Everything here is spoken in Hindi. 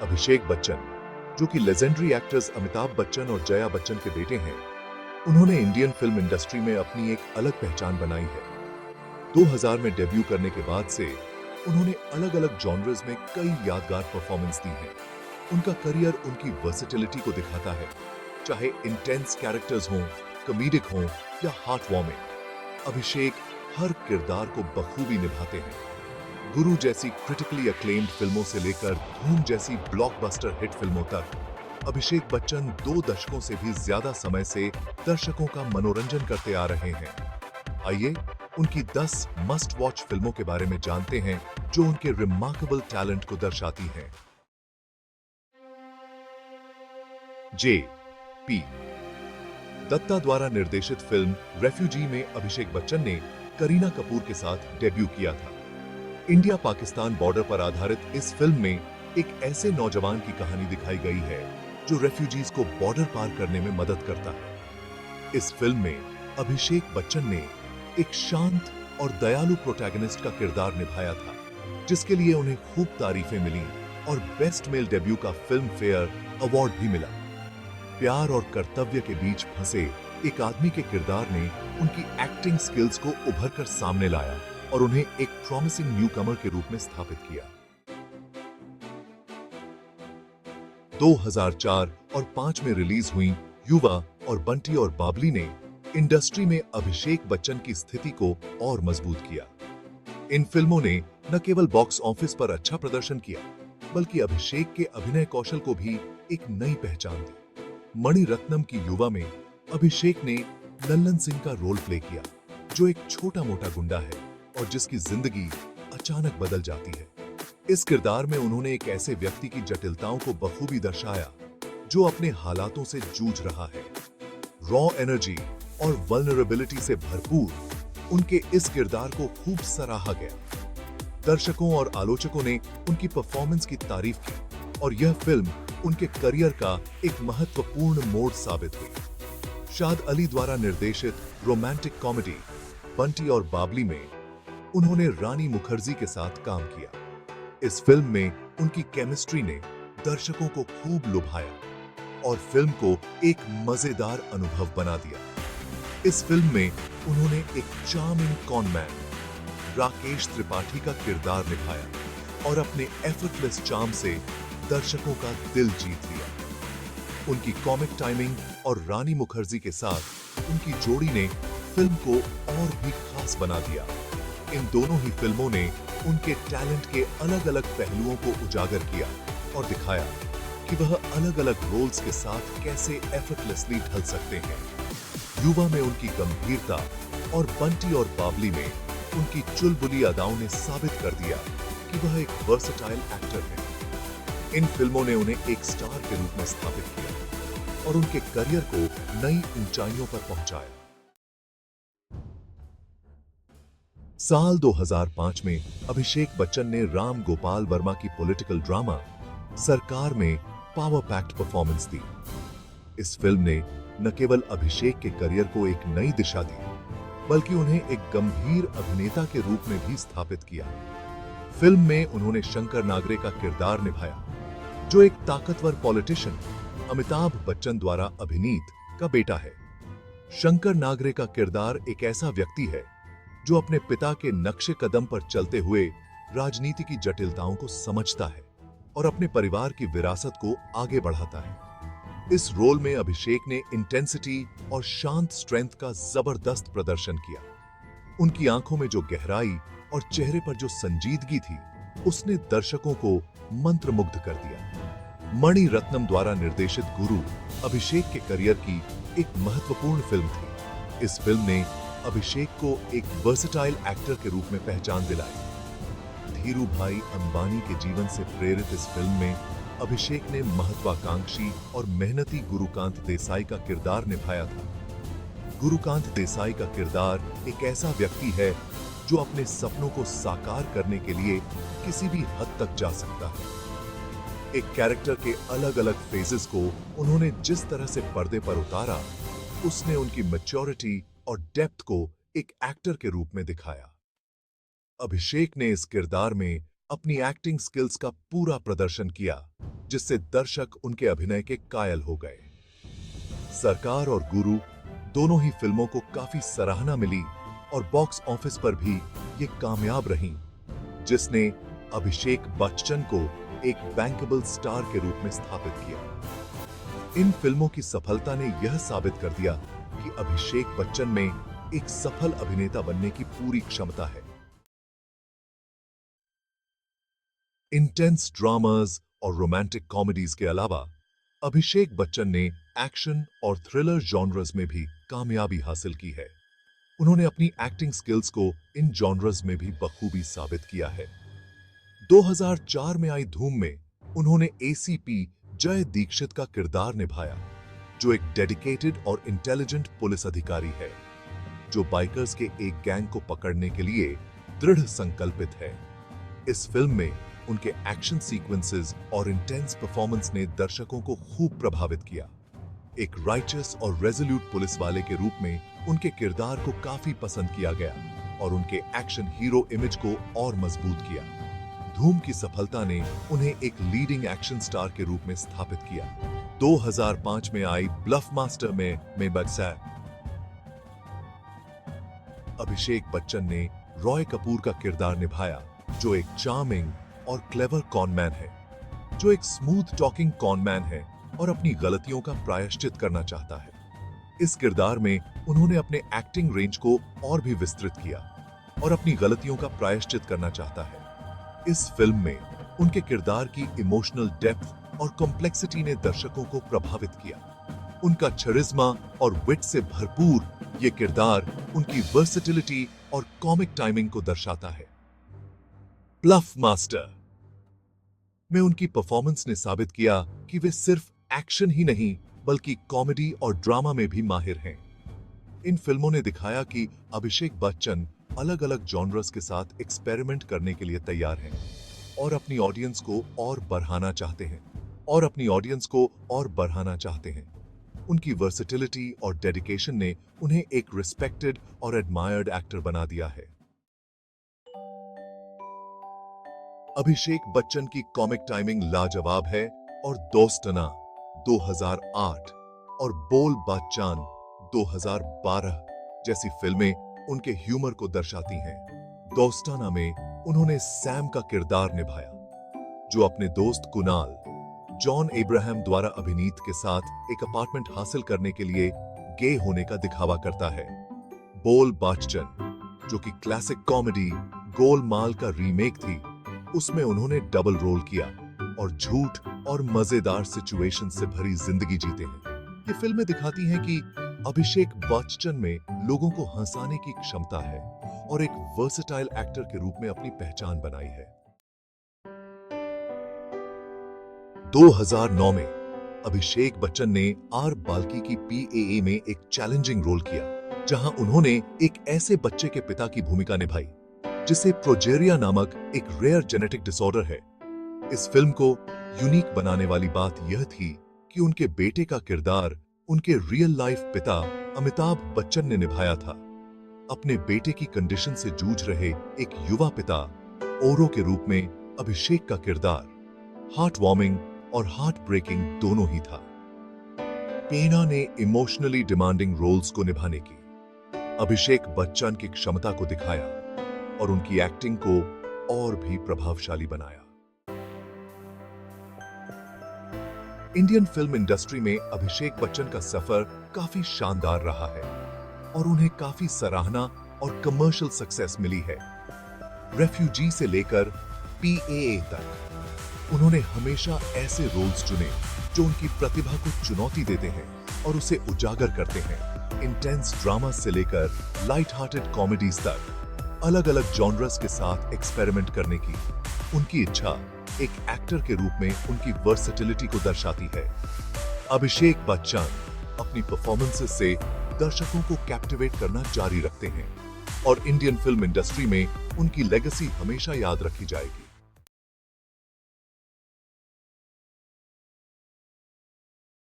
अभिषेक बच्चन, जो कि लेजेंडरी एक्टर्स अमिताभ बच्चन और जया बच्चन के बेटे हैं, उन्होंने इंडियन फिल्म इंडस्ट्री में अपनी एक अलग पहचान बनाई है। 2000 में डेब्यू करने के बाद से उन्होंने अलग-अलग जॉनर्स में कई यादगार परफॉर्मेंस दी हैं। उनका करियर उनकी वर्सेटिलिटी को दिखाता है, चाहे इंटेंस कैरेक्टर्स हों, कॉमेडिक हों या हार्ट वार्मिंग। अभिषेक हर किरदार को बखूबी निभाते हैं। गुरु जैसी क्रिटिकली अक्लेम्ड फिल्मों से लेकर धूम जैसी ब्लॉकबस्टर हिट फिल्मों तक, अभिषेक बच्चन 2 दशकों से भी ज्यादा समय से दर्शकों का मनोरंजन करते आ रहे हैं। आइए उनकी 10 मस्ट वॉच फिल्मों के बारे में जानते हैं जो उनके रिमार्केबल टैलेंट को दर्शाती हैं। जे पी दत्ता द्वारा निर्देशित फिल्म रेफ्यूजी में अभिषेक बच्चन ने करीना कपूर के साथ डेब्यू किया था। इंडिया पाकिस्तान बॉर्डर पर आधारित इस फिल्म में एक ऐसे नौजवान की कहानी दिखाई गई है जो रेफ्यूजीज को बॉर्डर पार करने में मदद करता है। इस फिल्म में अभिषेक बच्चन ने एक शांत और दयालु प्रोटैगनिस्ट का किरदार निभाया था, जिसके लिए उन्हें खूब तारीफें मिली और बेस्ट मेल डेब्यू का फिल्म फेयर अवार्ड भी मिला। प्यार और कर्तव्य के बीच फंसे एक आदमी के किरदार ने उनकी एक्टिंग स्किल्स को उभर कर सामने लाया और उन्हें एक प्रॉमिसिंग न्यूकमर के रूप में स्थापित किया। 2004 और 5 में रिलीज हुई युवा और बंटी और बाबली ने इंडस्ट्री में अभिषेक बच्चन की स्थिति को और मजबूत किया। इन फिल्मों ने न केवल बॉक्स ऑफिस पर अच्छा प्रदर्शन किया, बल्कि अभिषेक के अभिनय कौशल को भी एक नई पहचान दी। मणि रत्नम की युवा में अभिषेक ने लल्लन सिंह का रोल प्ले किया, जो एक छोटा मोटा गुंडा है और जिसकी जिंदगी अचानक बदल जाती है। इस किरदार में उन्होंने एक ऐसे व्यक्ति की जटिलताओं को बखूबी दर्शाया जो अपने हालातों से जूझ रहा है। रॉ एनर्जी और वल्नरेबिलिटी से भरपूर उनके इस किरदार को खूब सराहा गया। दर्शकों और आलोचकों ने उनकी परफॉर्मेंस की तारीफ की और यह फिल्म उनके करियर का एक महत्वपूर्ण मोड़ साबित हुई। शाद अली द्वारा निर्देशित रोमांटिक कॉमेडी बंटी और बाबली में उन्होंने रानी मुखर्जी के साथ काम किया। इस फिल्म में उनकी केमिस्ट्री ने दर्शकों को खूब लुभाया और फिल्म को एक मजेदार अनुभव बना दिया। इस फिल्म में उन्होंने एक चार्मिंग कॉनमैन राकेश त्रिपाठी का किरदार निभाया और अपने एफर्टलेस चार्म से दर्शकों का दिल जीत लिया। उनकी कॉमिक टाइमिंग और रानी मुखर्जी के साथ उनकी जोड़ी ने फिल्म को और भी खास बना दिया। इन दोनों ही फिल्मों ने उनके टैलेंट के अलग-अलग पहलुओं को उजागर किया और दिखाया कि वह अलग-अलग रोल्स के साथ कैसे एफर्टलेसली ढल सकते हैं। युवा में उनकी गंभीरता और बंटी और बाबली में उनकी चुलबुली अदाओं ने साबित कर दिया कि वह एक वर्सेटाइल एक्टर है। इन फिल्मों ने उन्हें एक स्टार के रूप में स्थापित किया और उनके करियर को नई ऊंचाइयों पर पहुंचाया। साल 2005 में अभिषेक बच्चन ने राम गोपाल वर्मा की पॉलिटिकल ड्रामा सरकार में पावर पैक्ड परफॉर्मेंस दी। इस फिल्म ने न केवल अभिषेक के करियर को एक नई दिशा दी, बल्कि उन्हें एक गंभीर अभिनेता के रूप में भी स्थापित किया। फिल्म में उन्होंने शंकर नागरे का किरदार निभाया, जो एक ताकतवर पॉलिटिशियन अमिताभ बच्चन द्वारा अभिनीत का बेटा है। शंकर नागरे का किरदार एक ऐसा व्यक्ति है जो अपने पिता के नक्शे कदम पर चलते हुए राजनीति की जटिलताओं को समझता है और अपने परिवार की विरासत को आगे बढ़ाता है। इस रोल में अभिषेक ने इंटेंसिटी और शांत स्ट्रेंथ का जबरदस्त प्रदर्शन किया। उनकी आंखों में जो गहराई और चेहरे पर जो संजीदगी थी, उसने दर्शकों को मंत्रमुग्ध कर दिया। मणि रत्नम द्वारा निर्देशित गुरु अभिषेक के करियर की एक महत्वपूर्ण फिल्म थी। इस फिल्म ने अभिषेक को एक वर्सेटाइल एक्टर के रूप में पहचान दिलाई। धीरू भाई अंबानी के जीवन से प्रेरित इस फिल्म में अभिषेक ने महत्वाकांक्षी और मेहनती गुरुकांत देसाई का किरदार निभाया था। गुरुकांत देसाई का किरदार एक ऐसा व्यक्ति है जो अपने सपनों को साकार करने के लिए किसी भी हद तक जा सकता है। एक कैरेक्टर के अलग-अलग फेजेस को उन्होंने जिस तरह से पर्दे पर उतारा, उसने उनकी मैच्योरिटी और डेप्थ को एक एक्टर के रूप में दिखाया। अभिषेक ने इस किरदार में अपनी एक्टिंग स्किल्स का पूरा प्रदर्शन किया, जिससे दर्शक उनके अभिनय के कायल हो गए। सरकार और गुरु दोनों ही फिल्मों को काफी सराहना मिली और बॉक्स ऑफिस पर भी ये कामयाब रहीं, जिसने अभिषेक बच्चन को एक बैंकेबल स्टार के रूप में स्थापित किया। इन फिल्मों की सफलता ने यह साबित कर दिया कि अभिषेक बच्चन में एक सफल अभिनेता बनने की पूरी क्षमता है। इंटेंस ड्रामास और रोमांटिक कॉमेडीज के अलावा अभिषेक बच्चन ने एक्शन और थ्रिलर जॉनर्स में भी कामयाबी हासिल की है। उन्होंने अपनी एक्टिंग स्किल्स को इन जॉनर्स में भी बखूबी साबित किया है। 2004 में आई धूम में उन्होंने एसीपी जय दीक्षित का किरदार निभाया, जो एक डेडिकेटेड और इंटेलिजेंट पुलिस अधिकारी है, जो बाइकर्स के एक गैंग को पकड़ने के लिए दृढ़ संकल्पित है। इस फिल्म में उनके एक्शन सीक्वेंसेस और इंटेंस परफॉर्मेंस ने दर्शकों को खूब प्रभावित किया। एक राइचस और रेजोल्यूट पुलिस वाले के रूप में उनके किरदार को काफी पसंद किया गया और उनके एक्शन हीरो इमेज को और मजबूत किया। धूम की सफलता ने उन्हें एक लीडिंग एक्शन स्टार के रूप में स्थापित किया। 2005 में आई ब्लफ मास्टर में बक्सा अभिषेक बच्चन ने रॉय कपूर का किरदार निभाया, जो एक चार्मिंग और क्लेवर कॉनमैन है, जो एक स्मूथ टॉकिंग कॉनमैन है और अपनी गलतियों का प्रायश्चित करना चाहता है। इस किरदार में उन्होंने अपने एक्टिंग रेंज को और भी विस्तृत किया और अपनी गलतियों का प्रायश्चित करना चाहता है। इस फिल्म में उनके किरदार की इमोशनल डेप्थ और कॉम्प्लेक्सिटी ने दर्शकों को प्रभावित किया। उनका छरिज्मा और विट से भरपूर ये किरदार उनकी वर्सेटिलिटी और कॉमिक टाइमिंग को दर्शाता है। ब्लफ मास्टर में उनकी परफॉर्मेंस ने साबित किया कि वे सिर्फ एक्शन ही नहीं बल्कि कॉमेडी और ड्रामा में भी माहिर हैं। इन फिल्मों ने दिखाया कि अभिषेक बच्चन अलग-अलग जॉनर्स के साथ एक्सपेरिमेंट करने के लिए तैयार हैं और अपनी ऑडियंस को और बढ़ाना चाहते हैं। उनकी वर्सेटिलिटी और डेडिकेशन ने उन्हें एक रिस्पेक्टेड और एडमायर्ड एक्टर बना दिया है। अभिषेक बच्चन की कॉमिक टाइमिंग लाजवाब है और दोस्ताना 2008 और बोल बच्चन 2012 जैसी फिल्में उनके ह्यूमर को दर्शाती हैं। दोस्ताना में उन्होंने सैम का किरदार निभाया, जो अपने दोस्त कुणाल जॉन अब्राहम द्वारा अभिनीत के साथ एक अपार्टमेंट हासिल करने के लिए गे होने का दिखावा करता है। बोल बच्चन, जो कि क्लासिक कॉमेडी गोलमाल का रीमेक थी, उसमें उन्होंने डबल रोल किया और झूठ और मजेदार सिचुएशन से भरी जिंदगी जीते हैं। ये फिल्में दिखाती हैं कि अभिषेक बच्चन में लोगों को हंसाने की क्षमता है और एक वर्सेटाइल एक्टर के रूप में अपनी पहचान बनाई है। 2009 में अभिषेक बच्चन ने आर बाल्की की PAA में एक चैलेंजिंग रोल किया, जहां उन्होंने एक ऐसे बच्चे के पिता की भूमिका निभाई जिसे प्रोजेरिया नामक एक रेयर जेनेटिक डिसऑर्डर है। इस फिल्म को यूनिक बनाने वाली बात यह थी कि उनके बेटे का किरदार उनके रियल लाइफ पिता अमिताभ बच्चन ने निभाया था। अपने बेटे की कंडीशन से जूझ रहे एक युवा पिता ओरो के रूप में अभिषेक का किरदार हार्ट वार्मिंग और हार्ट ब्रेकिंग दोनों ही था। पेना ने इमोशनली डिमांडिंग रोल्स को निभाने की अभिषेक बच्चन की क्षमता को दिखाया और उनकी एक्टिंग को और भी प्रभावशाली बनाया। इंडियन फिल्म इंडस्ट्री में अभिषेक बच्चन का सफर काफी शानदार रहा है और उन्हें काफी सराहना और कमर्शियल सक्सेस मिली है। रेफ्यूजी से लेकर PAA तक उन्होंने हमेशा ऐसे रोल्स चुने जो उनकी प्रतिभा को चुनौती देते हैं और उसे उजागर करते हैं। इंटेंस ड्रामा से लेकर लाइट हार्टेड कॉमेडीज तक अलग-अलग जॉनर्स के साथ एक्सपेरिमेंट करने की उनकी इच्छा एक एक्टर के रूप में उनकी वर्सेटिलिटी को दर्शाती है। अभिषेक बच्चन अपनी परफॉर्मेंसेस से दर्शकों को कैप्टिवेट करना जारी रखते हैं और इंडियन फिल्म इंडस्ट्री में उनकी लेगेसी हमेशा याद रखी जाएगी।